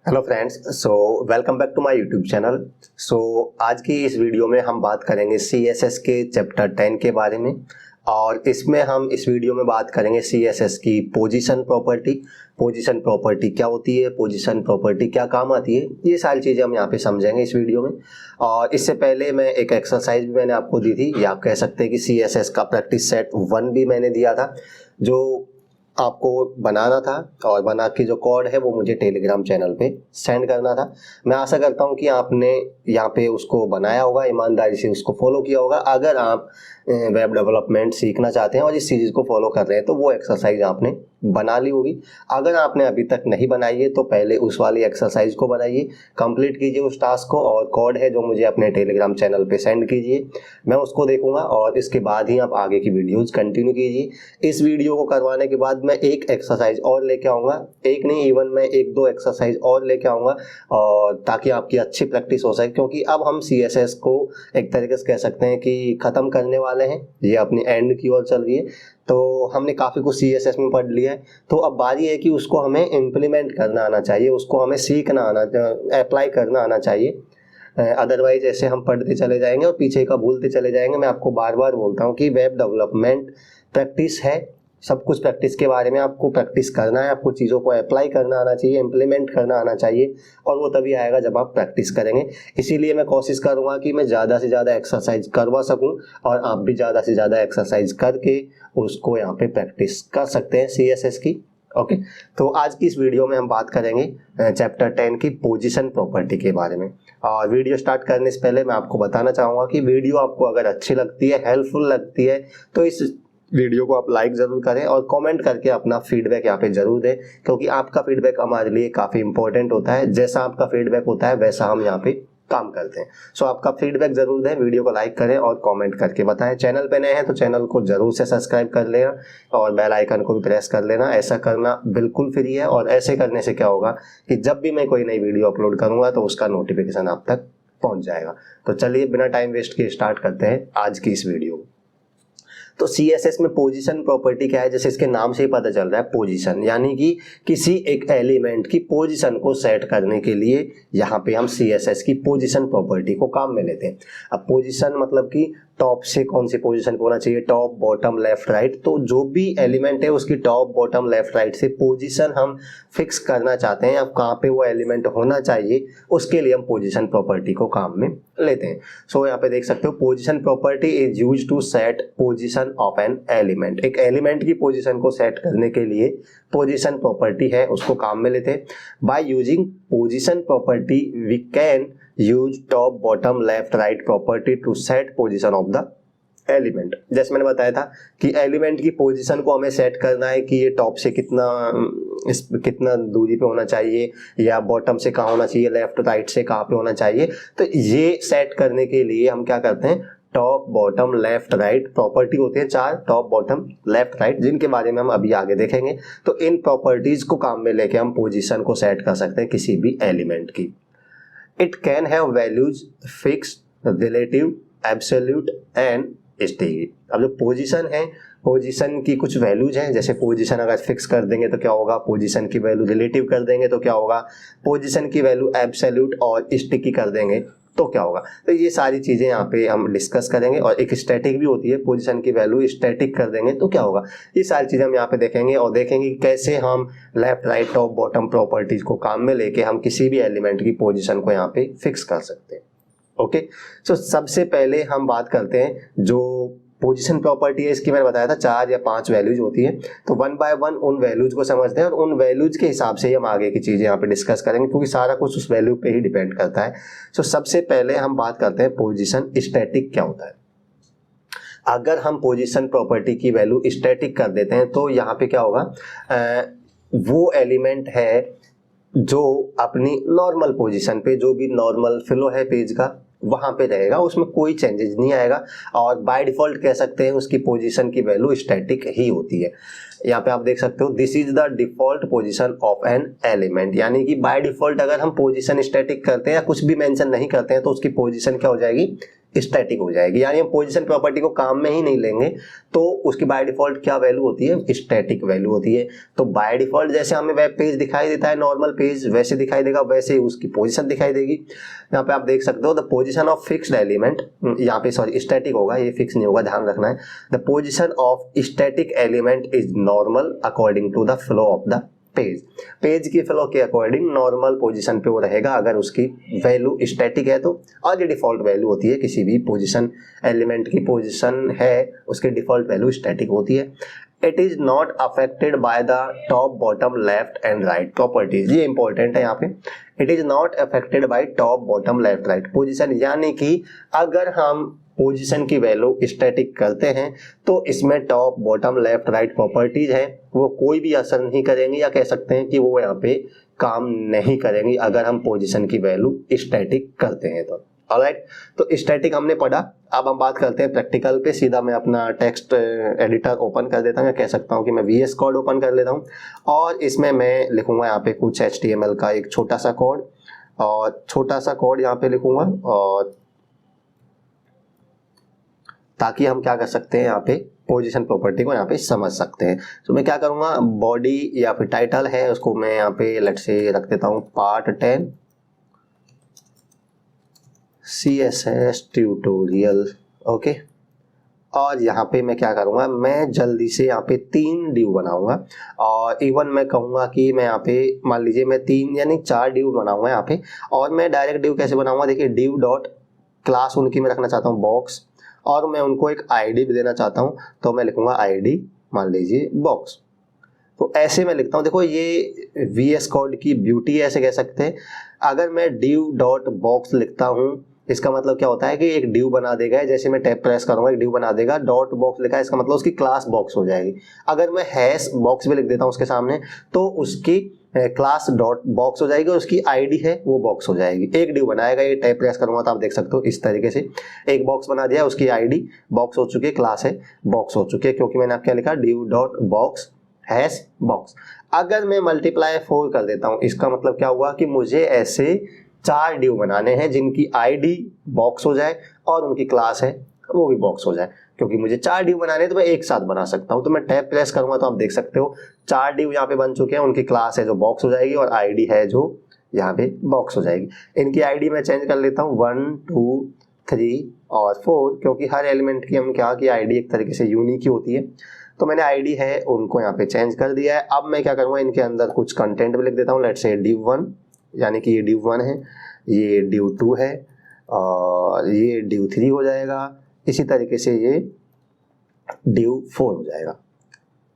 Hello friends, so welcome back to my YouTube channel. आज की इस वीडियो में हम बात करेंगे CSS के चैप्टर 10 के बारे में। और इसमें हम इस वीडियो में बात करेंगे CSS की पोजीशन प्रॉपर्टी। पोजीशन प्रॉपर्टी क्या होती है, पोजीशन प्रॉपर्टी क्या काम आती है, ये सारी चीज़ें हम यहाँ पे समझेंगे इस वीडियो में। और इससे पहले मैं एक एक्सरसाइज भी मैंने आपको दी थी, या आप कह सकते हैं कि CSS का प्रैक्टिस सेट 1 भी मैंने दिया था, जो आपको बनाना था। और बना के जो कोड है वो मुझे टेलीग्राम चैनल पे सेंड करना था। मैं आशा करता हूँ कि आपने यहाँ पे उसको बनाया होगा, ईमानदारी से उसको फॉलो किया होगा। अगर आप वेब डेवलपमेंट सीखना चाहते हैं और इस सीरीज को फॉलो कर रहे हैं तो वो एक्सरसाइज आपने बना ली होगी। अगर आपने अभी तक नहीं बनाई है तो पहले उस वाली एक्सरसाइज को बनाइए, कंप्लीट कीजिए उस टास्क को, और कोड है जो मुझे अपने टेलीग्राम चैनल पे सेंड कीजिए, मैं उसको देखूंगा और इसके बाद ही आप आगे की वीडियोज कंटिन्यू कीजिए। इस वीडियो को करवाने के बाद मैं एक एक्सरसाइज और लेके आऊँगा, एक नहीं इवन मैं 1-2 एक्सरसाइज और लेके आऊँगा, और ताकि आपकी अच्छी प्रैक्टिस हो सके। क्योंकि अब हम CSS को एक तरीके से कह सकते हैं कि ख़त्म करने वाले हैं, ये अपनी एंड की ओर चल रही है। तो हमने काफ़ी कुछ CSS में पढ़ लिया है, तो अब बारी है कि उसको हमें इम्प्लीमेंट करना आना चाहिए, उसको हमें सीखना आना, अप्लाई करना आना चाहिए। अदरवाइज ऐसे हम पढ़ते चले जाएंगे और पीछे का भूलते चले जाएंगे। मैं आपको बार बार बोलता हूँ कि वेब डेवलपमेंट प्रैक्टिस है, सब कुछ प्रैक्टिस के बारे में आपको प्रैक्टिस करना है, आपको चीज़ों को अप्लाई करना आना चाहिए, इम्प्लीमेंट करना आना चाहिए, और वो तभी आएगा जब आप प्रैक्टिस करेंगे। इसीलिए मैं कोशिश करूँगा कि मैं ज़्यादा से ज़्यादा एक्सरसाइज करवा सकूँ, और आप भी ज़्यादा से ज़्यादा एक्सरसाइज करके उसको यहाँ पे प्रैक्टिस कर सकते हैं CSS की। ओके, तो आज की इस वीडियो में हम बात करेंगे चैप्टर 10 की पोजीशन प्रॉपर्टी के बारे में। और वीडियो स्टार्ट करने से पहले मैं आपको बताना चाहूँगा कि वीडियो आपको अगर अच्छी लगती है, हेल्पफुल लगती है, तो इस वीडियो को आप लाइक ज़रूर करें और कमेंट करके अपना फीडबैक यहाँ पे ज़रूर दें, क्योंकि आपका फीडबैक हमारे लिए काफ़ी इंपॉर्टेंट होता है। जैसा आपका फीडबैक होता है वैसा हम यहाँ पे काम करते हैं। सो आपका फीडबैक ज़रूर दें, वीडियो को लाइक करें और कमेंट करके बताएं। चैनल पे नए हैं तो चैनल को ज़रूर से सब्सक्राइब कर लेना और बेल आइकन को भी प्रेस कर लेना। ऐसा करना बिल्कुल फ्री है, और ऐसे करने से क्या होगा कि जब भी मैं कोई नई वीडियो अपलोड करूँगा तो उसका नोटिफिकेशन आप तक पहुँच जाएगा। तो चलिए बिना टाइम वेस्ट किए स्टार्ट करते हैं आज की इस वीडियो को। तो CSS में पोजीशन प्रॉपर्टी क्या है, जैसे इसके नाम से ही पता चल रहा है, पोजीशन यानी कि किसी एक एलिमेंट की पोजीशन को सेट करने के लिए यहाँ पे हम CSS की पोजीशन प्रॉपर्टी को काम में लेते हैं। अब पोजीशन मतलब कि टॉप से कौन सी पोजीशन पे होना चाहिए, टॉप बॉटम लेफ्ट राइट, तो जो भी एलिमेंट है उसकी टॉप बॉटम लेफ्ट राइट से पोजीशन हम फिक्स करना चाहते हैं। अब कहाँ पे वो एलिमेंट होना चाहिए उसके लिए हम पोजीशन प्रॉपर्टी को काम में लेते हैं। सो यहाँ पे देख सकते हो, position property is used to set position of an element. एक एलिमेंट की पोजीशन को सेट करने के लिए पोजीशन प्रॉपर्टी है, उसको काम में लेते हैं। By using position property we can use top bottom left right property to set position of the element. जैसे मैंने बताया था कि एलिमेंट की पोजीशन को हमें सेट करना है कि ये टॉप से कितना दूरी पे होना चाहिए, या बॉटम से कहाँ होना चाहिए, लेफ्ट राइट से कहाँ पे होना चाहिए। तो ये सेट करने के लिए हम क्या करते हैं, top bottom left right property होती है 4, टॉप बॉटम लेफ्ट राइट, जिनके बारे में हम अभी आगे देखेंगे। तो इन प्रॉपर्टीज को काम में लेके हम पोजीशन को सेट कर सकते हैं किसी भी एलिमेंट की। It can have values fixed, relative, absolute and sticky. अब जो पोजीशन है, पोजीशन की कुछ वैल्यूज हैं, जैसे पोजीशन अगर फिक्स कर देंगे तो क्या होगा, पोजीशन की वैल्यू रिलेटिव कर देंगे तो क्या होगा, पोजीशन की वैल्यू एब्सोल्यूट और स्टिकी कर देंगे तो क्या होगा। तो ये सारी चीज़ें यहाँ पे हम डिस्कस करेंगे। और एक स्टैटिक भी होती है, पोजीशन की वैल्यू स्टैटिक कर देंगे तो क्या होगा। ये सारी चीज़ें हम यहाँ पे देखेंगे, और देखेंगे कि कैसे हम left right top bottom properties को काम में लेके हम किसी भी एलिमेंट की पोजीशन को यहाँ पे फिक्स कर सकते हैं। ओके, सो सबसे पहले हम बात करते हैं जो पोजीशन प्रॉपर्टी है, इसकी मैंने बताया था 4 या 5 वैल्यूज होती है। तो 1 बाय 1 उन वैल्यूज को समझते हैं, और उन वैल्यूज के हिसाब से ही हम आगे की चीजें यहाँ पे डिस्कस करेंगे, क्योंकि सारा कुछ उस वैल्यू पे ही डिपेंड करता है। सो सबसे पहले हम बात करते हैं पोजीशन स्टैटिक क्या होता है। अगर हम पोजीशन प्रॉपर्टी की वैल्यू स्टैटिक कर देते हैं तो यहाँ पे क्या होगा, वो एलिमेंट है जो अपनी नॉर्मल पोजीशन पे, जो भी नॉर्मल फ्लो है पेज का वहां पे रहेगा, उसमें कोई चेंजेस नहीं आएगा, और बाय डिफॉल्ट कह सकते हैं उसकी पोजीशन की वैल्यू स्टैटिक ही होती है। यहाँ पे आप देख सकते हो, this is the default position of an element, यानी कि बाय डिफॉल्ट अगर हम पोजीशन स्टैटिक करते हैं या कुछ भी मेंशन नहीं करते हैं तो उसकी पोजीशन क्या हो जाएगी, स्टैटिक हो जाएगी, यानी हम पोजीशन प्रॉपर्टी को काम में ही नहीं लेंगे तो उसकी बाय डिफॉल्ट क्या वैल्यू होती है, स्टैटिक वैल्यू होती है। तो बाय डिफॉल्ट जैसे हमें वेब पेज दिखाई देता है नॉर्मल पेज वैसे दिखाई देगा, वैसे ही उसकी पोजीशन दिखाई देगी। यहाँ पे आप देख सकते हो the position of fixed element, यहाँ पे सॉरी स्टैटिक होगा, ये फिक्स नहीं होगा, ध्यान रखना है। The position of static element is normal according to the flow of the page की फ्लो के अकॉर्डिंग नॉर्मल पोजीशन पे वो रहेगा अगर उसकी वैल्यू स्टैटिक है तो। और ये डिफॉल्ट वैल्यू होती है किसी भी पोजीशन एलिमेंट की, पोजीशन है उसकी डिफॉल्ट वैल्यू स्टैटिक होती है। It is not affected by the top bottom left and right properties, ये इंपॉर्टेंट है यहाँ पे। It is not affected by top bottom left right position, यानी कि अगर हम पोजीशन की वैल्यू स्टैटिक करते हैं तो इसमें top bottom left right properties है वो कोई भी असर नहीं करेंगी, या कह सकते हैं कि वो यहाँ पे काम नहीं करेंगी अगर हम पोजीशन की वैल्यू स्टैटिक करते हैं तो। ऑलराइट, तो स्टैटिक हमने पढ़ा। अब हम बात करते हैं प्रैक्टिकल पे। सीधा मैं अपना टेक्स्ट एडिटर ओपन कर देता हूँ, या कह सकता हूँ कि मैं VS कोड ओपन कर लेता हूँ और इसमें मैं लिखूंगा यहाँ पे कुछ HTML का एक छोटा सा कोड, और छोटा सा कोड यहाँ पे लिखूंगा, और ताकि हम क्या कर सकते हैं यहाँ पे पोजीशन प्रॉपर्टी को यहाँ पे समझ सकते हैं। तो मैं क्या करूँगा, बॉडी या फिर टाइटल है उसको मैं यहाँ पे लेट्स से रख देता हूँ पार्ट 10 CSS ट्यूटोरियल, ओके। और यहाँ पे मैं क्या करूँगा, मैं जल्दी से यहाँ पे 3 डिव बनाऊंगा, और इवन मैं कहूँगा कि मैं यहाँ पे मान लीजिए मैं 3 यानी 4 डिव बनाऊंगा यहाँ पे। और मैं डायरेक्ट डिव कैसे बनाऊंगा, देखिए डिव डॉट क्लास उनकी मैं रखना चाहता हूँ बॉक्स, और मैं उनको एक आईडी भी देना चाहता हूँ, तो मैं लिखूंगा आईडी मान लीजिए बॉक्स। तो ऐसे मैं लिखता हूँ, देखो ये VS कोड की ब्यूटी है, ऐसे कह सकते हैं। अगर मैं div डॉट बॉक्स लिखता हूँ इसका मतलब क्या होता है कि एक डिव बना देगा, जैसे मैं टैब प्रेस करूंगा एक डिव बना देगा, डॉट बॉक्स लिखा है इसका मतलब उसकी क्लास बॉक्स हो जाएगी। अगर मैं हैश बॉक्स भी लिख देता हूँ उसके सामने तो उसकी क्लास डॉट बॉक्स हो जाएगी, और उसकी आईडी है वो बॉक्स हो जाएगी। एक डिव बनाएगा, ये टैब प्रेस करूंगा तो आप देख सकते हो इस तरीके से एक बॉक्स बना दिया, उसकी आईडी बॉक्स हो चुकी है, क्लास है बॉक्स हो चुकी है, क्योंकि मैंने आप क्या लिखा div dot box hash box. अगर मैं मल्टीप्लाई 4 कर देता हूं इसका मतलब क्या हुआ कि मुझे ऐसे 4 डिव बनाने हैं जिनकी आईडी बॉक्स हो जाए और उनकी क्लास है वो भी बॉक्स हो जाए। क्योंकि मुझे 4 डिव बनाने हैं तो मैं एक साथ बना सकता हूं। तो मैं टैब प्रेस करूंगा तो आप देख सकते हो 4 डिव यहाँ पे बन चुके हैं, उनकी क्लास है जो बॉक्स हो जाएगी और आईडी है जो यहाँ पे बॉक्स हो जाएगी। इनकी आईडी मैं चेंज कर लेता हूँ 1 2 3 और 4, क्योंकि हर एलिमेंट की हम क्या की आईडी एक तरीके से यूनिक ही होती है। तो मैंने आईडी है उनको यहाँ पे चेंज कर दिया है। अब मैं क्या करूँगा, इनके अंदर कुछ कंटेंट भी लिख देता हूँ। लेट्स से div 1, यानी कि ये div 1 है, ये div 2 है, और ये div 3 हो जाएगा, इसी तरीके से ये div 4 हो जाएगा।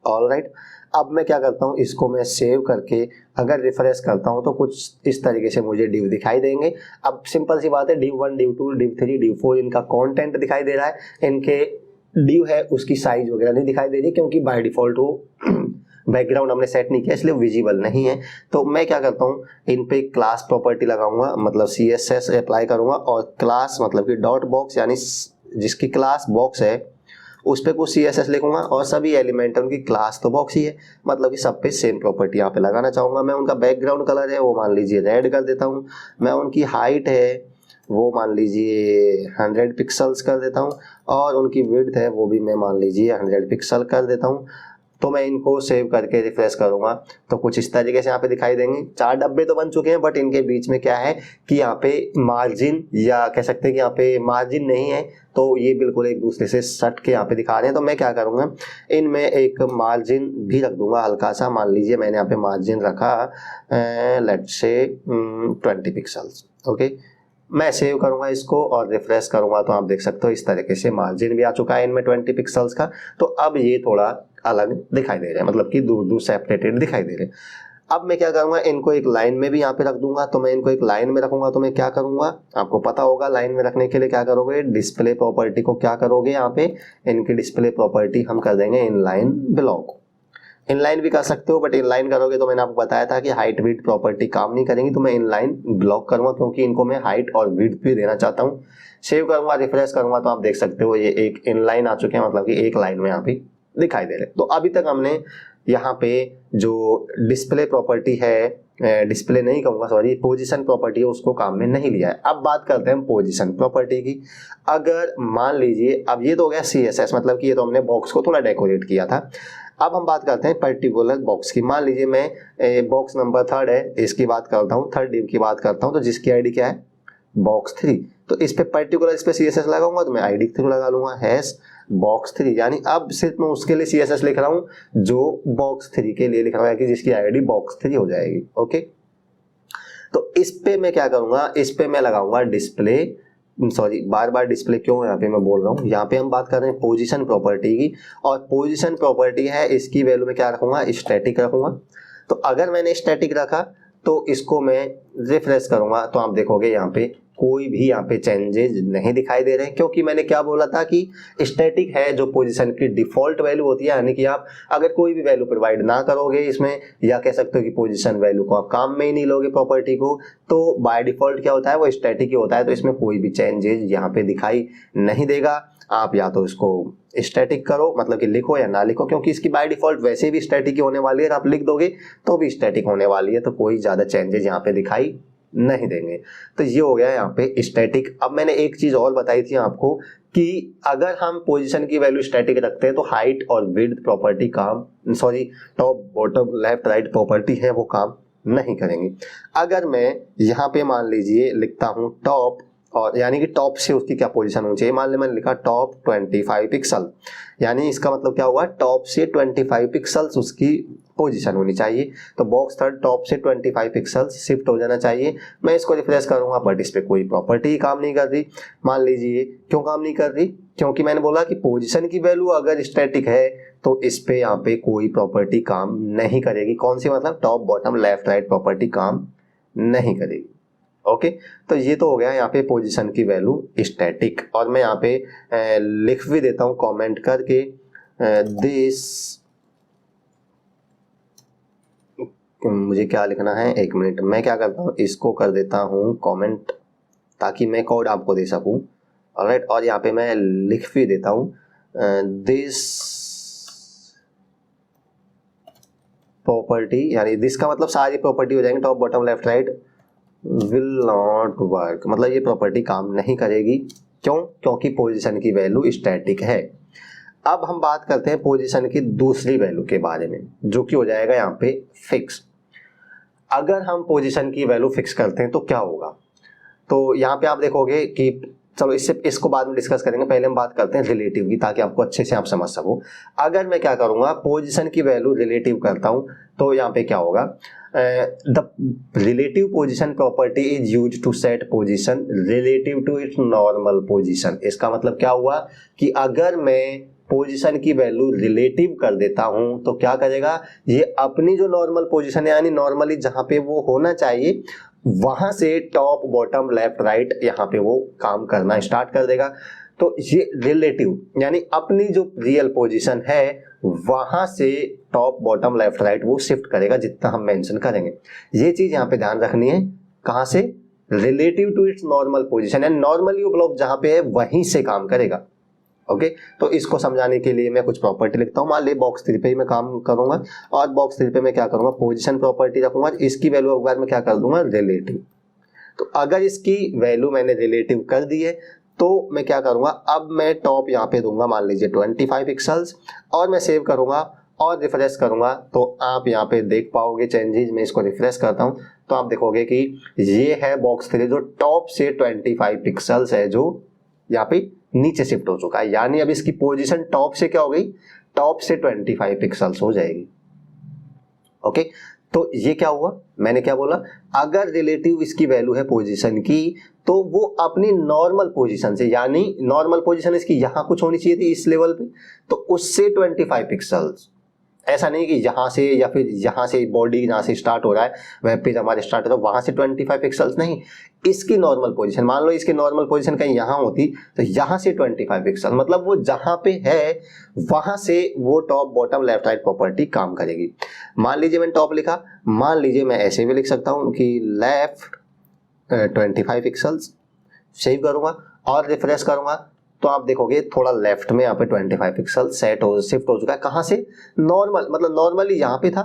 ऑलराइट, अब मैं क्या करता हूँ, इसको मैं सेव करके अगर रिफ्रेश करता हूँ तो कुछ इस तरीके से मुझे डिव दिखाई देंगे। अब सिंपल सी बात है, div 1 div 2 div 3 div 4 इनका कंटेंट दिखाई दे रहा है, इनके डिव है उसकी साइज वगैरह नहीं दिखाई दे रही, क्योंकि बाय डिफॉल्ट वो बैकग्राउंड हमने सेट नहीं किया इसलिए विजिबल नहीं है। तो मैं क्या करता हूँ, इन पे क्लास प्रॉपर्टी लगाऊंगा, मतलब CSS अप्लाई करूंगा, और क्लास मतलब कि डॉट बॉक्स यानी जिसकी क्लास बॉक्स है उस पर कुछ CSS लिखूंगा, और सभी एलिमेंट उनकी क्लास तो बॉक्स ही है, मतलब कि सब पे सेम प्रॉपर्टी यहाँ पे लगाना चाहूंगा। मैं उनका बैकग्राउंड कलर है वो मान लीजिए रेड कर देता हूँ, मैं उनकी हाइट है वो मान लीजिए 100 पिक्सल्स कर देता हूँ, और उनकी विड्थ है वो भी मैं मान लीजिए 100 पिक्सल कर देता हूँ। तो मैं इनको सेव करके रिफ्रेश करूंगा तो कुछ इस तरीके से यहाँ पे दिखाई देंगे। 4 डब्बे तो बन चुके हैं, बट इनके बीच में क्या है कि यहाँ पे मार्जिन, या कह सकते हैं कि यहाँ पे मार्जिन नहीं है, तो ये बिल्कुल एक दूसरे से सट के यहाँ पे दिखा रहे हैं। तो मैं क्या करूँगा, इनमें एक मार्जिन भी रख दूंगा हल्का सा, मान लीजिए मैंने यहाँ पे मार्जिन रखा लेट्स से 20 पिक्सल्स, ओके। मैं सेव करूंगा इसको और रिफ्रेश करूंगा तो आप देख सकते हो इस तरीके से मार्जिन भी आ चुका है इनमें 20 पिक्सल्स का। तो अब ये थोड़ा अलग दिखाई दे रहा है, मतलब कि दूर दूर सेपरेटेड दिखाई दे रहे हैं। अब मैं क्या करूंगा, इनको एक लाइन में भी यहाँ पे रख दूंगा। तो मैं इनको एक लाइन में रखूंगा तो मैं क्या करूंगा, आपको पता होगा लाइन में रखने के लिए क्या करोगे, डिस्प्ले प्रॉपर्टी को क्या करोगे, यहाँ पे इनकी डिस्प्ले प्रॉपर्टी हम कर देंगे इनलाइन ब्लॉक। इनलाइन भी कर सकते हो, बट इनलाइन करोगे तो मैंने आपको बताया था कि हाइट विड्थ प्रॉपर्टी काम नहीं करेंगी, तो मैं इनलाइन ब्लॉक करूंगा क्योंकि इनको मैं हाइट और विड्थ भी देना चाहता हूँ। सेव करूंगा, रिफ्रेश करूंगा तो आप देख सकते हो ये एक इनलाइन आ चुके हैं, मतलब कि एक लाइन में यहाँ पे दिखाई दे रहे। तो अभी तक हमने यहाँ पे जो डिस्प्ले प्रॉपर्टी है डिस्प्ले नहीं कहूँगा, सॉरी, पोजीशन प्रॉपर्टी है उसको काम में नहीं लिया है। अब बात करते हैं पोजीशन प्रॉपर्टी की। अगर मान लीजिए, अब ये तो हो गया CSS, मतलब कि ये तो हमने बॉक्स को थोड़ा डेकोरेट किया था। अब हम बात करते हैं पर्टिकुलर बॉक्स की। मान लीजिए मैं बॉक्स नंबर 3 है, इसकी बात करता हूँ, 3rd div की बात करता हूँ, तो जिसकी आईडी क्या है, बॉक्स 3। तो इस पे पर्टिकुलर, इस पे CSS लगाऊंगा तो मैं आईडी थ्रू लगा लूंगा, हैश बॉक्स 3। यानी अब सिर्फ मैं उसके लिए CSS लिख रहा हूँ जो बॉक्स 3 के लिए लिख रहा हूँ, कि जिसकी आईडी बॉक्स 3 हो जाएगी। ओके, तो इस पे मैं क्या करूंगा, इस पे मैं लगाऊंगा डिस्प्ले, सॉरी बार बार डिस्प्ले क्यों यहाँ पे मैं बोल रहा हूँ, यहाँ पे हम बात कर रहे हैं पोजीशन प्रॉपर्टी की, और पोजीशन प्रॉपर्टी है, इसकी वैल्यू में क्या रखूंगा, स्टैटिक रखूंगा। तो अगर मैंने स्टैटिक रखा तो इसको मैं रिफ्रेश करूंगा तो आप देखोगे यहाँ पे कोई भी यहाँ पे चेंजेस नहीं दिखाई दे रहे हैं, क्योंकि मैंने क्या बोला था कि स्टैटिक है जो पोजीशन की डिफॉल्ट वैल्यू होती है, यानी कि आप अगर कोई भी वैल्यू प्रोवाइड ना करोगे इसमें, या कह सकते हो कि पोजीशन वैल्यू को आप काम में ही नहीं लोगे प्रॉपर्टी को, तो बाय डिफॉल्ट क्या होता है, वो स्टैटिक ही होता है। तो इसमें कोई भी चेंजेस यहाँ पे दिखाई नहीं देगा। आप या तो इसको स्टैटिक करो, मतलब कि लिखो या ना लिखो, क्योंकि इसकी बाय डिफॉल्ट वैसे भी स्टैटिक ही होने वाली है, आप लिख दोगे तो भी स्टैटिक होने वाली है, तो कोई ज्यादा चेंजेस यहाँ पे दिखाई नहीं देंगे। तो ये हो गया यहाँ पे स्टैटिक। अब मैंने एक चीज और बताई थी आपको कि अगर हम पोजीशन की वैल्यू स्टैटिक रखते हैं तो हाइट और विड्थ प्रॉपर्टी काम, sorry top bottom left right property है वो काम नहीं करेंगी। अगर मैं यहाँ पे मान लीजिए लिखता हूँ टॉप, और यानी कि टॉप से उसकी क्या पोजीशन होनी चाहिए, मान ली मैंने लिखा टॉप 25 पिक्सल, यानी इसका मतलब क्या हुआ, टॉप से 25 पिक्सल्स उसकी पोजीशन होनी चाहिए। तो बॉक्स 3 टॉप से 25 पिक्सल्स शिफ्ट हो जाना चाहिए। मैं इसको रिफ्रेश करूंगा बट इस पे कोई प्रॉपर्टी काम नहीं कर रही। मान लीजिए क्यों काम नहीं कर रही, क्योंकि मैंने बोला कि पोजीशन की वैल्यू अगर स्टैटिक है तो इस पे यहाँ पे कोई प्रॉपर्टी काम नहीं करेगी। कौन सी, मतलब top bottom left right property काम नहीं करेगी। ओके, तो ये तो हो गया यहाँ पे पोजीशन की वैल्यू स्टैटिक। और मैं यहाँ पे लिख भी देता हूँ कमेंट करके, दिस, मुझे क्या लिखना है, एक मिनट, मैं क्या करता हूँ इसको कर देता हूँ कमेंट, ताकि मैं कोड आपको दे सकूँ। ऑलराइट, और यहाँ पे मैं लिख भी देता हूँ दिस प्रॉपर्टी, यानी दिस का मतलब सारी प्रॉपर्टी हो जाएंगे, top bottom left right will not work, मतलब ये प्रॉपर्टी काम नहीं करेगी। क्यों, क्योंकि पोजीशन की वैल्यू स्टैटिक है। अब हम बात करते हैं पोजीशन की दूसरी वैल्यू के बारे में, जो कि हो जाएगा यहाँ पे फिक्स। अगर हम पोजीशन की वैल्यू फिक्स करते हैं तो क्या होगा, तो यहाँ पे आप देखोगे कि, चलो इसको बाद में डिस्कस करेंगे, पहले हम बात करते हैं रिलेटिव की, ताकि आपको अच्छे से आप समझ सको। अगर मैं क्या करूंगा, पोजीशन की वैल्यू रिलेटिव करता हूं, तो यहाँ पे क्या होगा, the relative position property is used to set position relative to its normal position. इसका मतलब क्या हुआ कि अगर मैं पोजीशन की वैल्यू रिलेटिव कर देता हूं तो क्या करेगा, ये अपनी जो नॉर्मल पोजीशन है, यानी नॉर्मली जहां पे वो होना चाहिए वहां से टॉप बॉटम लेफ्ट राइट यहाँ पे वो काम करना स्टार्ट कर देगा। तो ये रिलेटिव, यानी अपनी जो रियल पोजीशन है वहां से टॉप बॉटम लेफ्ट राइट वो शिफ्ट करेगा, जितना हम मेंशन करेंगे। ये चीज यहाँ पे ध्यान रखनी है, कहां से, relative to its normal position, यानी नॉर्मली वो ब्लॉक जहां पे है वहीं से काम करेगा। ओके, तो इसको समझाने के लिए मैं कुछ प्रॉपर्टी लिखता हूँ। मान ली बॉक्स 3 पे ही मैं काम करूंगा, और बॉक्स 3 पे मैं क्या करूंगा, पोजीशन प्रॉपर्टी रखूंगा, इसकी वैल्यू एक बार मैं क्या कर दूंगा, रिलेटिव। तो अगर इसकी वैल्यू मैंने रिलेटिव कर दी है तो मैं क्या करूंगा, अब मैं टॉप यहाँ पे दूंगा मान लीजिए 25 पिक्सल्स, और मैं सेव करूंगा और रिफ्रेश करूंगा, तो आप यहाँ पे देख पाओगे चेंजेस। मैं इसको रिफ्रेश करता हूँ तो आप देखोगे कि ये है बॉक्स 3 जो टॉप से 25 पिक्सल्स है, जो यहाँ पे नीचे शिफ्ट हो चुका है, यानी अब इसकी पोजीशन टॉप से क्या हो गई, टॉप से 25 पिक्सल्स हो जाएगी। ओके, तो ये क्या हुआ, मैंने क्या बोला, अगर रिलेटिव इसकी वैल्यू है पोजीशन की तो वो अपनी नॉर्मल पोजीशन से, यानी नॉर्मल पोजीशन इसकी यहां कुछ होनी चाहिए थी इस लेवल पे, तो उससे 25 पिक्सल्स, ऐसा नहीं कि यहाँ से या फिर यहाँ से बॉडी जहाँ से स्टार्ट हो रहा है वेब पेज हमारे स्टार्ट हो, तो वहां से 25 पिक्सल्स नहीं, इसकी नॉर्मल पोजीशन, मान लो इसकी नॉर्मल पोजीशन कहीं यहाँ होती तो यहाँ से 25 पिक्सल, मतलब वो जहाँ पे है वहां से वो top bottom left right property काम करेगी। मान लीजिए मैंने टॉप लिखा, मान लीजिए मैं ऐसे भी लिख सकता हूँ कि लेफ्ट 25 पिक्सल्स, सेव करूंगा और रिफ्रेश करूंगा तो आप देखोगे थोड़ा लेफ्ट में यहाँ पे 25 पिक्सल सेट हो शिफ्ट हो चुका है। कहाँ से, नॉर्मल, मतलब नॉर्मली यहाँ पे था,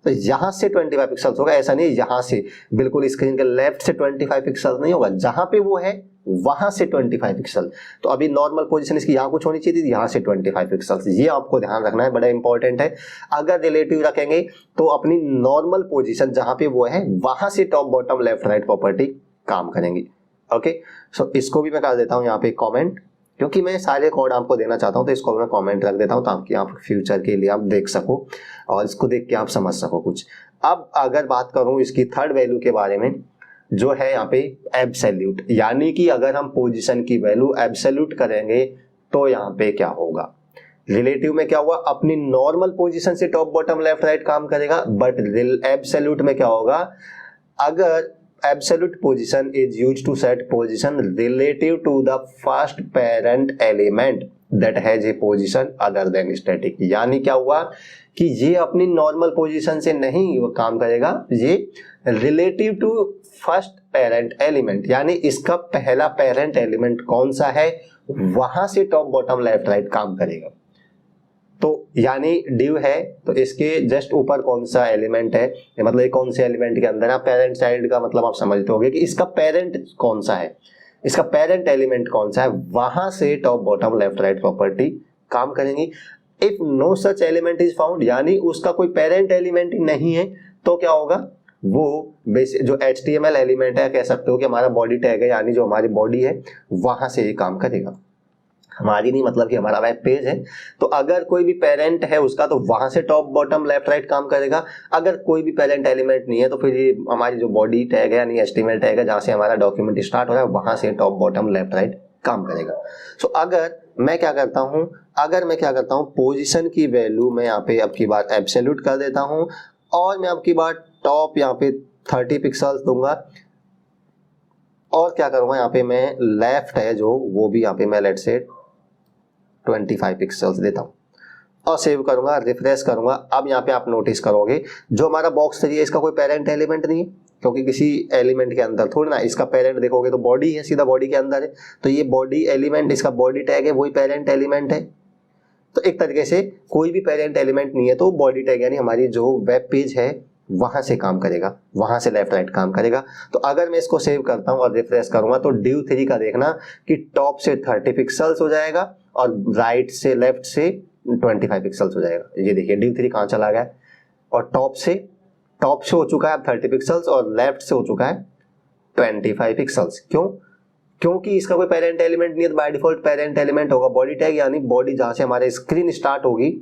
तो यहाँ से 25 पिक्सल्स होगा, ऐसा नहीं यहाँ से बिल्कुल स्क्रीन के लेफ्ट से 25 पिक्सल नहीं होगा, जहां पे वो है वहां से 25 पिक्सल। तो अभी नॉर्मल पोजीशन इसकी यहाँ कुछ होनी चाहिए थी, यहाँ से 25 पिक्सल्स, ये आपको ध्यान रखना है, बड़ा इंपॉर्टेंट है। अगर रिलेटिव रखेंगे तो अपनी नॉर्मल पोजीशन जहां पे वो है वहां से top bottom left right property काम करेंगी। ओके, सो इसको भी मैं कर देता हूँ यहाँ पे कॉमेंट, क्योंकि मैं सारे कोड आपको देना चाहता हूँ तो इसको मैं कमेंट रख देता हूँ ताकि आप फ्यूचर के लिए आप देख सको और इसको देख के आप समझ सको कुछ। अब अगर बात करूँ इसकी थर्ड वैल्यू के बारे में, जो है यहाँ पे एब्सोल्यूट, यानी कि अगर हम पोजीशन की वैल्यू एब्सोल्यूट करेंगे तो यहाँ पे क्या होगा, रिलेटिव में क्या हुआ, अपनी नॉर्मल पोजीशन से टॉप बॉटम लेफ्ट राइट काम करेगा, बट एब्सोल्यूट में क्या होगा, अगर absolute position is used to set position relative to the first parent element that has a position other than static। यानी क्या हुआ कि ये अपनी नॉर्मल पोजीशन से नहीं वो काम करेगा, ये relative to first parent element, यानी इसका पहला पेरेंट एलिमेंट कौन सा है वहां से टॉप बॉटम लेफ्ट राइट काम करेगा। तो यानी डिव है तो इसके जस्ट ऊपर कौन सा एलिमेंट है, मतलब ये कौन से एलिमेंट के अंदर है, पेरेंट चाइल्ड का मतलब आप समझते होंगे कि इसका पेरेंट कौन सा है, इसका पेरेंट एलिमेंट कौन सा है, वहां से top bottom left right property काम करेंगी। If no such element is found, यानी उसका कोई पेरेंट एलिमेंट ही नहीं है, तो क्या होगा, वो बेसिक जो HTML एलिमेंट है, कह सकते हो कि हमारा बॉडी टैग है, यानी जो हमारी बॉडी है वहां से ये काम करेगा, हमारी नहीं, मतलब कि हमारा वेब पेज है। तो अगर कोई भी पेरेंट है उसका तो वहां से टॉप बॉटम लेफ्ट राइट काम करेगा, अगर कोई भी पेरेंट एलिमेंट नहीं है तो फिर ये हमारी जो बॉडी टैग है यानी HTML टैग है जहां से हमारा डॉक्यूमेंट स्टार्ट हो रहा है वहां से टॉप बॉटम लेफ्ट राइट काम करेगा। सो अगर मैं क्या करता हूं, पोजीशन की वैल्यू मैं यहाँ पे अब की बार एब्सोल्यूट कर देता हूं और मैं अब की बार टॉप यहाँ पे 30 पिक्सल्स दूंगा और क्या करूंगा यहाँ पे मैं लेफ्ट है जो वो भी यहाँ पे मैं लेट से 25 पिक्सल्स देता हूं और सेव करूंगा, रिफ्रेश करूंगा। अब यहाँ पे आप नोटिस करोगे जो हमारा बॉक्स है इसका कोई पेरेंट एलिमेंट नहीं है, क्योंकि किसी एलिमेंट के अंदर थोड़ी ना, इसका पेरेंट देखोगे तो बॉडी है, सीधा बॉडी के अंदर है, तो ये बॉडी एलिमेंट, इसका बॉडी टैग है, वही पेरेंट एलिमेंट है। तो एक तरीके से कोई भी पेरेंट एलिमेंट नहीं है तो बॉडी टैग यानी हमारी जो वेब पेज है वहां से काम करेगा, वहां से लेफ्ट राइट काम करेगा। तो अगर मैं इसको सेव करता हूं और रिफ्रेश करूंगा तो div 3 का देखना कि टॉप से 30 पिक्सल्स हो जाएगा और राइट से लेफ्ट से 25 पिक्सल्स हो जाएगा। ये देखिए div 3 कहां चला गया, और टॉप से हो चुका है 30 पिक्सल्स और लेफ्ट से हो चुका है 25 पिक्सल्स। क्यों? क्योंकि इसका कोई पेरेंट एलिमेंट नहीं है, बाय डिफॉल्ट पेरेंट एलिमेंट होगा बॉडी टैग, यानी बॉडी जहां से हमारे स्क्रीन स्टार्ट होगी,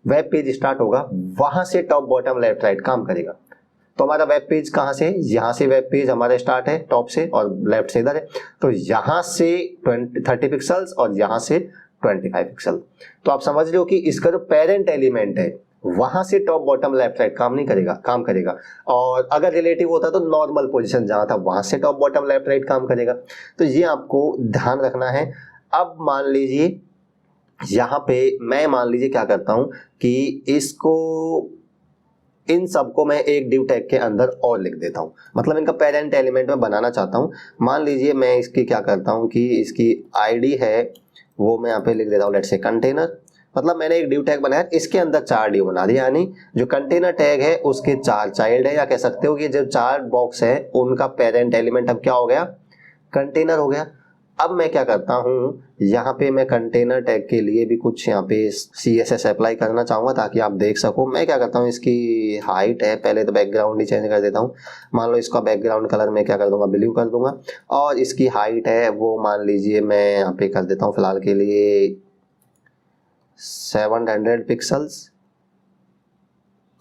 वेब पेज स्टार्ट होगा, वहां से टॉप बॉटम लेफ्ट राइट काम करेगा। तो हमारा वेब पेज कहां से, यहां से वेब पेज हमारा स्टार्ट है टॉप से और लेफ्ट से इधर है, तो यहां से 30 पिक्सल्स और यहां से 25 पिक्सल। तो आप समझ रहे हो कि इसका जो पेरेंट एलिमेंट है वहां से टॉप बॉटम लेफ्ट राइट काम करेगा। और अगर रिलेटिव होता तो नॉर्मल पोजीशन जहां था वहां से टॉप बॉटम लेफ्ट राइट काम करेगा। तो ये आपको ध्यान रखना है। अब मान लीजिए यहाँ पे मैं मान लीजिए क्या करता हूं कि इसको, इन सबको मैं एक div टैग के अंदर और लिख देता हूं, मतलब इनका पेरेंट एलिमेंट मैं बनाना चाहता हूं। मान लीजिए मैं इसकी क्या करता हूं कि इसकी आईडी है वो मैं यहाँ पे लिख देता हूं लेट्स से कंटेनर, मतलब मैंने एक div टैग बनाया, इसके अंदर 4 div बना दिया, यानी जो कंटेनर टैग है उसके 4 चाइल्ड है, या कह सकते हो कि जो 4 बॉक्स है उनका पेरेंट एलिमेंट अब क्या हो गया, कंटेनर हो गया। अब मैं क्या करता हूँ, यहाँ पे मैं कंटेनर टैग के लिए भी कुछ यहाँ पे CSS अप्लाई करना चाहूँगा ताकि आप देख सको। मैं क्या करता हूँ, इसकी हाइट है, पहले तो बैकग्राउंड ही चेंज कर देता हूँ। मान लो इसका बैकग्राउंड कलर मैं क्या कर दूंगा, ब्लू कर दूंगा, और इसकी हाइट है वो मान लीजिए मैं यहाँ पे कर देता हूँ फिलहाल के लिए 700 पिक्सल्स,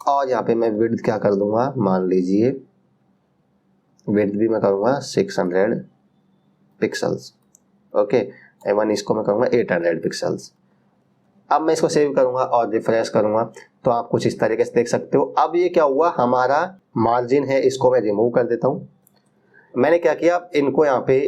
और यहाँ पे मैं विड्थ क्या कर दूंगा, मान लीजिए विड्थ भी मैं करूँगा 600 पिक्सल्स। ओके, एवन इसको मैं करूँगा 800 पिक्सल्स। अब मैं इसको सेव करूँगा और रिफ्रेश करूँगा तो आप कुछ इस तरीके से देख सकते हो। अब ये क्या हुआ, हमारा मार्जिन है इसको मैं रिमूव कर देता हूँ। मैंने क्या किया, इनको यहाँ पे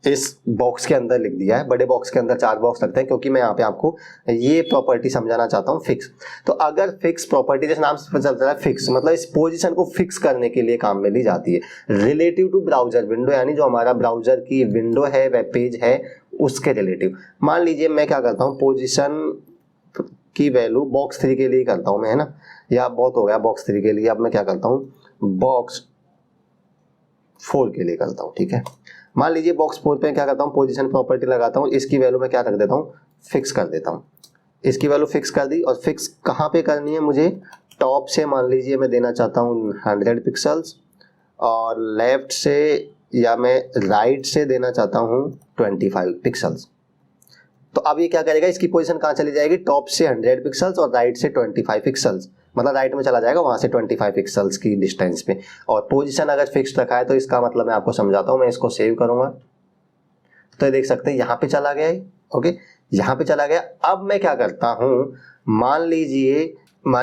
इस बॉक्स के अंदर लिख दिया है, बड़े बॉक्स के अंदर 4 बॉक्स लगते हैं, क्योंकि मैं यहाँ पे आपको ये प्रॉपर्टी समझाना चाहता हूँ फिक्स। तो अगर फिक्स प्रॉपर्टी, जैसे नाम से पता चलता है फिक्स, मतलब इस पोजीशन को फिक्स करने के लिए काम में ली जाती है रिलेटिव टू ब्राउजर विंडो, यानी जो हमारा ब्राउजर की विंडो है, वेब पेज है, उसके रिलेटिव। मान लीजिए मैं क्या करता हूँ, पोजीशन की वैल्यू बॉक्स 3 के लिए करता हूँ मैं, है ना, या बहुत हो गया बॉक्स 3 के लिए, अब मैं क्या करता हूँ बॉक्स 4 के लिए करता हूँ। ठीक है, मान लीजिए बॉक्स 4 पे क्या करता हूँ, पोजीशन प्रॉपर्टी लगाता हूँ, इसकी वैल्यू मैं क्या कर देता हूँ, फिक्स कर देता हूँ। इसकी वैल्यू फिक्स कर दी, और फिक्स कहाँ पे करनी है मुझे, टॉप से मान लीजिए मैं देना चाहता हूँ 100 पिक्सल्स, और लेफ्ट से या मैं राइट से देना चाहता हूँ 25 पिक्सल्स। तो अब ये क्या करेगा, इसकी पोजीशन कहाँ चली जाएगी, टॉप से 100 पिक्सल्स और राइट से 25 पिक्सल्स, मतलब राइट में चला जाएगा वहाँ से 25 पिक्सल्स की डिस्टेंस पे। और पोजीशन अगर फिक्स रखा है तो इसका मतलब मैं आपको समझाता हूँ, मैं इसको सेव करूँगा तो ये देख सकते हैं यहाँ पे चला गया है। ओके, यहाँ पे चला गया। अब मैं क्या करता हूँ, मान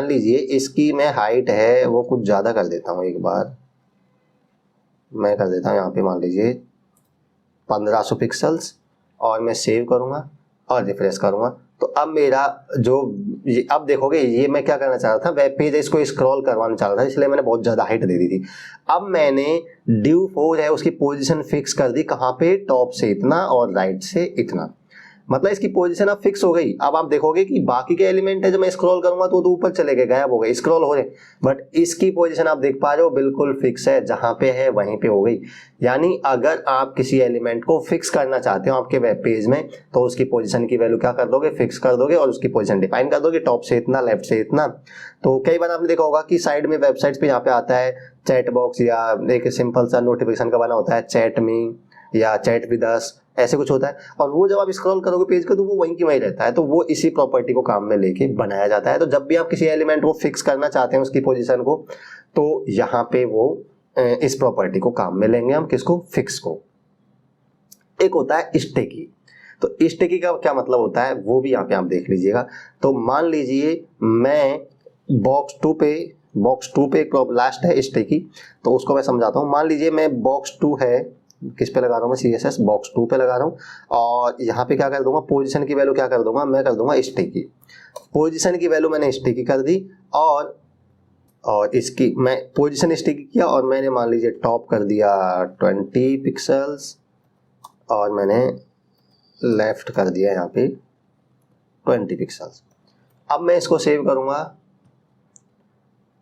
लीजिए इसकी मैं हाइट है वो कुछ ज़्यादा कर देता हूँ, एक बार मैं कर देता हूँ यहाँ पे मान लीजिए 1500 पिक्सल्स, और मैं सेव करूँगा और रिफ्रेश करूँगा। तो अब मेरा जो अब देखोगे ये मैं क्या करना चाह रहा था, वेब पेज इसको स्क्रॉल करवाना चाह रहा था, इसलिए मैंने बहुत ज़्यादा हाइट दे दी थी। अब मैंने ड्यू 4 है उसकी पोजीशन फिक्स कर दी, कहाँ पे, टॉप से इतना और राइट से इतना, मतलब इसकी पोजीशन अब फिक्स हो गई। अब आप देखोगे कि बाकी के एलिमेंट है जो मैं स्क्रॉल करूंगा तो ऊपर चले गए, गायब हो गए, स्क्रॉल हो रहे, बट इसकी पोजीशन आप देख पा रहे हो बिल्कुल फिक्स है, जहां पे है वहीं पे हो गई। यानी अगर आप किसी एलिमेंट को फिक्स करना चाहते हो आपके वेब पेज में, तो उसकी पोजीशन की वैल्यू क्या कर दोगे, फिक्स कर दोगे, और उसकी पोजीशन डिफाइन कर दोगे, टॉप से इतना, लेफ्ट से इतना। तो कई बार आपने देखा होगा कि साइड में वेबसाइट्स पे यहाँ पे आता है चैट बॉक्स, या एक सिंपल सा नोटिफिकेशन का बना होता है चैट मी या चैट विद अस, ऐसे कुछ होता है, और वो जब आप स्क्रॉल करोगे पेज का तो वो वहीं की वहीं रहता है। तो वो इसी प्रॉपर्टी को काम में लेके बनाया जाता है। तो जब भी आप किसी एलिमेंट को फिक्स करना चाहते हैं उसकी पोजीशन को, तो यहाँ पे वो इस प्रॉपर्टी को काम में लेंगे हम, किसको, फिक्स को। एक होता है स्टेकी। तो स्टेकी का क्या मतलब होता है वो भी यहाँ पे आप देख लीजिएगा। तो मान लीजिए मैं बॉक्स 2 पे एक लास्ट है स्टेकी, तो उसको मैं समझाता हूँ। मान लीजिए मैं बॉक्स 2 है, किस पे लगा रहा हूँ मैं, CSS बॉक्स 2 पे लगा रहा हूँ, और यहाँ पे क्या कर दूंगा, पोजीशन की वैल्यू क्या कर दूंगा, मैं कर दूंगा स्टेकी। पोजीशन की वैल्यू मैंने स्टेकी कर दी, और इसकी मैं पोजीशन स्टेकी किया, और मैंने मान लीजिए टॉप कर दिया 20 पिक्सल्स, और मैंने लेफ्ट कर दिया यहाँ पे 20 पिक्सल्स। अब मैं इसको सेव करूंगा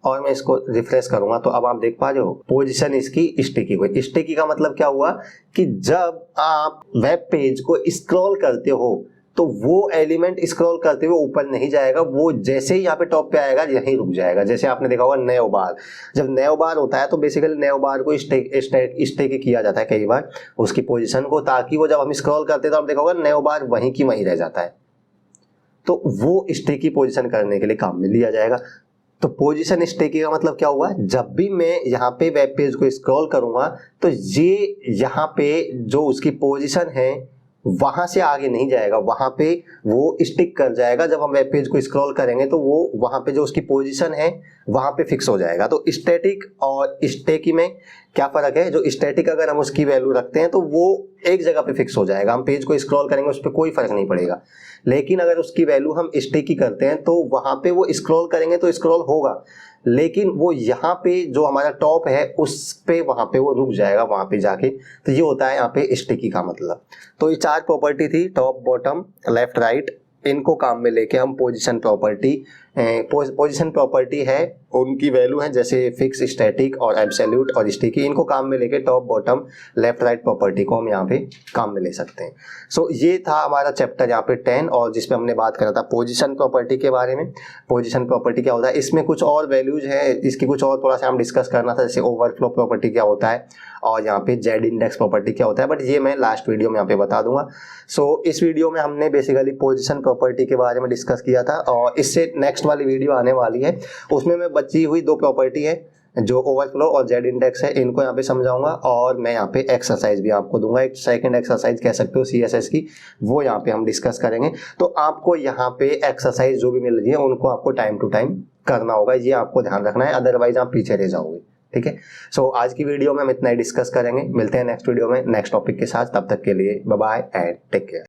और मैं इसको रिफ्रेश करूंगा, तो अब आप देख पा रहे हो पोजीशन इसकी स्टिकी हुई। स्टिकी का मतलब क्या हुआ कि जब आप वेब पेज को स्क्रॉल करते हो तो वो एलिमेंट स्क्रॉल करते हुए ऊपर नहीं जाएगा, वो जैसे ही यहाँ पे टॉप पे आएगा यहीं रुक जाएगा। जैसे आपने देखा होगा नेव बार, जब नेव बार होता है तो बेसिकली नेव बार को स्टेक किया जाता है कई बार उसकी पोजीशन को, ताकि वो जब हम स्क्रॉल करते हैं तो आप देखा होगा नेव बार वहीं की वहीं रह जाता है। तो वो स्टेकी पोजीशन करने के लिए काम में लिया जाएगा। तो पोजीशन स्टेकी का मतलब क्या हुआ, जब भी मैं यहाँ पे वेब पेज को स्क्रॉल करूंगा तो ये यहाँ पे जो उसकी पोजीशन है वहां से आगे नहीं जाएगा, वहां पे वो स्टिक कर जाएगा। जब हम वेब पेज को स्क्रॉल करेंगे तो वो वहां पे जो उसकी पोजीशन है वहां पे फिक्स हो जाएगा। तो स्टैटिक और स्टेकी में क्या फर्क है, जो स्टैटिक अगर हम उसकी वैल्यू रखते हैं तो वो एक जगह पे फिक्स हो जाएगा, हम पेज को स्क्रॉल करेंगे उस पर कोई फर्क नहीं पड़ेगा। लेकिन अगर उसकी वैल्यू हम स्टेकी करते हैं तो वहां पे वो स्क्रॉल करेंगे तो स्क्रॉल होगा, लेकिन वो यहाँ पे जो हमारा टॉप है उस पे वहां पे वो रुक जाएगा वहां पे जाके। तो ये होता है यहाँ पे स्टिकी का मतलब। तो ये 4 प्रॉपर्टी थी, टॉप, बॉटम, लेफ्ट, राइट, इनको काम में लेके हम पोजीशन प्रॉपर्टी है उनकी वैल्यू है जैसे फिक्स, स्टैटिक और एब्सोल्यूट और स्टिकी, इनको काम में लेके top, bottom, left, right property को हम यहाँ पे काम में ले सकते हैं। सो ये था हमारा चैप्टर यहाँ पे 10, और जिसपे हमने बात करा था पोजीशन प्रॉपर्टी के बारे में। पोजीशन प्रॉपर्टी क्या होता है, इसमें कुछ और वैल्यूज है, इसकी कुछ और थोड़ा सा हम डिस्कस करना था, जैसे ओवरफ्लो प्रॉपर्टी क्या होता है और यहाँ पे जेड इंडेक्स प्रॉपर्टी क्या होता है, बट ये मैं लास्ट वीडियो में यहाँ पे बता दूंगा। सो इस वीडियो में हमने बेसिकली पोजीशन प्रॉपर्टी के बारे में डिस्कस किया था, और इससे नेक्स्ट वाली वीडियो आने वाली है, उसमें मैं बची हुई 2 प्रॉपर्टी है जो ओवरफ्लो और जेड इंडेक्स है, इनको यहाँ पे समझाऊंगा, और मैं यहाँ पे एक्सरसाइज भी आपको दूंगा, एक सेकंड एक्सरसाइज कह सकते हो CSS की, वो यहाँ पे हम डिस्कस करेंगे। तो आपको यहाँ पे एक्सरसाइज जो भी मिल रही है उनको आपको टाइम टू टाइम करना होगा, ये आपको ध्यान रखना है, अदरवाइज आप पीछे रह जाओगे। ठीक है, सो आज की वीडियो में हम इतना ही डिस्कस करेंगे, मिलते हैं नेक्स्ट वीडियो में नेक्स्ट टॉपिक के साथ, तब तक के लिए bye bye and take care.